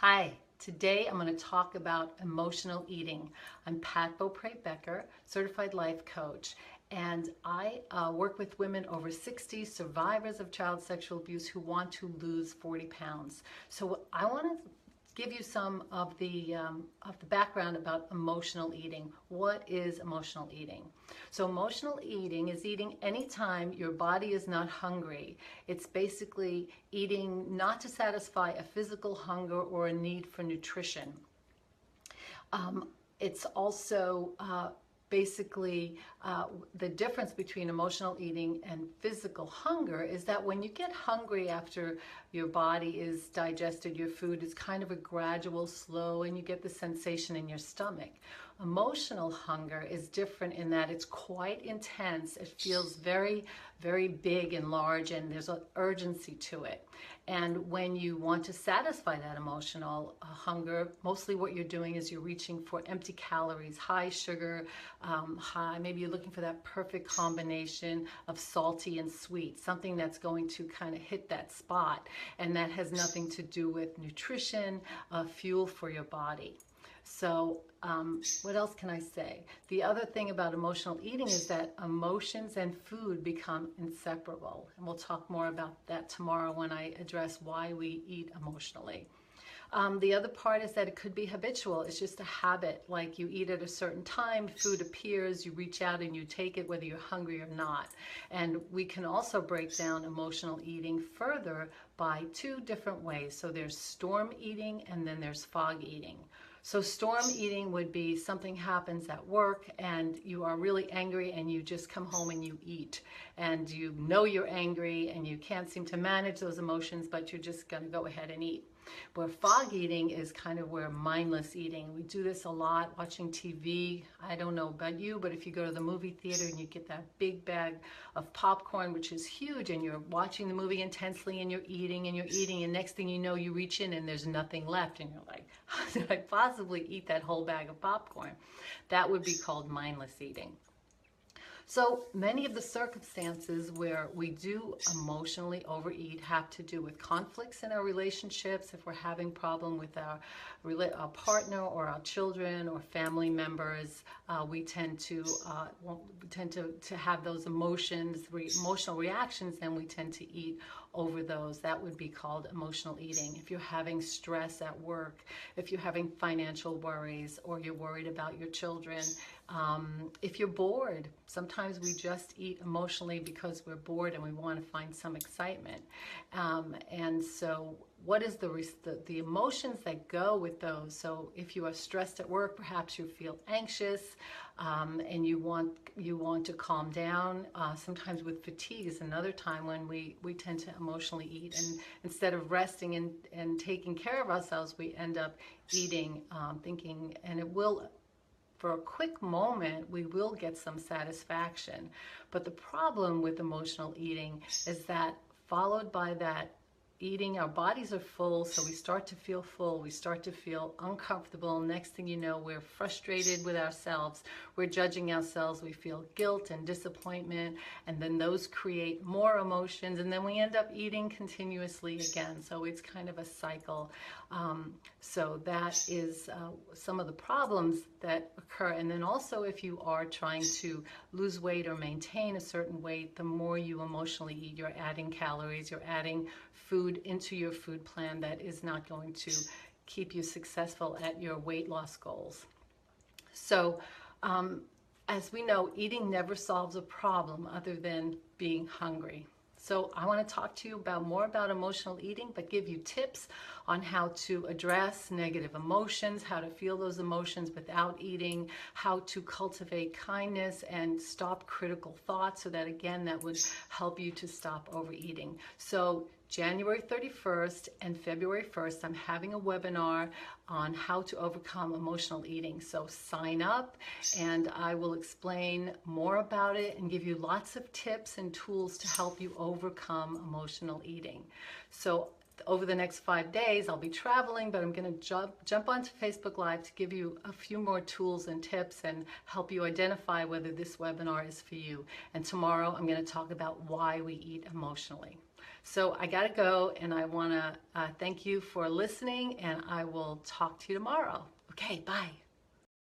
Hi, today I'm going to talk about emotional eating. I'm Pat Beaupre Becker, certified life coach, and I work with women over 60 survivors of child sexual abuse who want to lose 40 pounds. So I want to give you some of the background about emotional eating. What is emotional eating? So emotional eating is eating anytime your body is not hungry. It's basically eating not to satisfy a physical hunger or a need for nutrition. It's also basically the difference between emotional eating and physical hunger is that when you get hungry after your body is digested your food, it's kind of a gradual, slow, and you get the sensation in your stomach. Emotional hunger is different in that it's quite intense. It feels very, very big and large, and there's an urgency to it. And when you want to satisfy that emotional hunger, mostly what you're doing is you're reaching for empty calories, high sugar, maybe you're looking for that perfect combination of salty and sweet, something that's going to kind of hit that spot, and that has nothing to do with nutrition, fuel for your body. So what else can I say? The other thing about emotional eating is that emotions and food become inseparable. And we'll talk more about that tomorrow when I address why we eat emotionally. The other part is that it could be habitual. It's just a habit, like you eat at a certain time, food appears, you reach out and you take it whether you're hungry or not. And we can also break down emotional eating further by two different ways. So there's storm eating and then there's fog eating. So storm eating would be something happens at work and you are really angry and you just come home and you eat. And you know you're angry and you can't seem to manage those emotions, but you're just going to go ahead and eat. Where fog eating is kind of where mindless eating. We do this a lot watching TV. I don't know about you, but if you go to the movie theater and you get that big bag of popcorn, which is huge, and you're watching the movie intensely and you're eating and next thing you know you reach in and there's nothing left and you're like, how did I possibly eat that whole bag of popcorn? That would be called mindless eating. So many of the circumstances where we do emotionally overeat have to do with conflicts in our relationships. If we're having problem with our partner or our children or family members, we tend to have those emotional reactions, and we tend to eat over those. That would be called emotional eating. If you're having stress at work, if you're having financial worries, or you're worried about your children, if you're bored, sometimes we just eat emotionally because we're bored and we want to find some excitement. And so what is the emotions that go with those? So if you are stressed at work, perhaps you feel anxious, and you want to calm down. Sometimes with fatigue is another time when we tend to emotionally eat, and instead of resting and taking care of ourselves, we end up eating, thinking, and it will, for a quick moment, we will get some satisfaction. But the problem with emotional eating is that followed by that eating, our bodies are full, so we start to feel full, we start to feel uncomfortable. Next thing you know, we're frustrated with ourselves, we're judging ourselves, we feel guilt and disappointment, and then those create more emotions, and then we end up eating continuously again. So it's kind of a cycle. So that is some of the problems that occur. And then also, if you are trying to lose weight or maintain a certain weight, the more you emotionally eat, you're adding calories, you're adding food into your food plan that is not going to keep you successful at your weight loss goals. So as we know, eating never solves a problem other than being hungry. So I want to talk to you more about emotional eating, but give you tips on how to address negative emotions, how to feel those emotions without eating, how to cultivate kindness and stop critical thoughts, so that again, that would help you to stop overeating. So January 31st and February 1st, I'm having a webinar on how to overcome emotional eating. So sign up and I will explain more about it and give you lots of tips and tools to help you overcome emotional eating. So over the next 5 days, I'll be traveling, but I'm going to jump onto Facebook Live to give you a few more tools and tips and help you identify whether this webinar is for you. And tomorrow, I'm going to talk about why we eat emotionally. So I got to go, and I want to thank you for listening, and I will talk to you tomorrow. Okay, bye.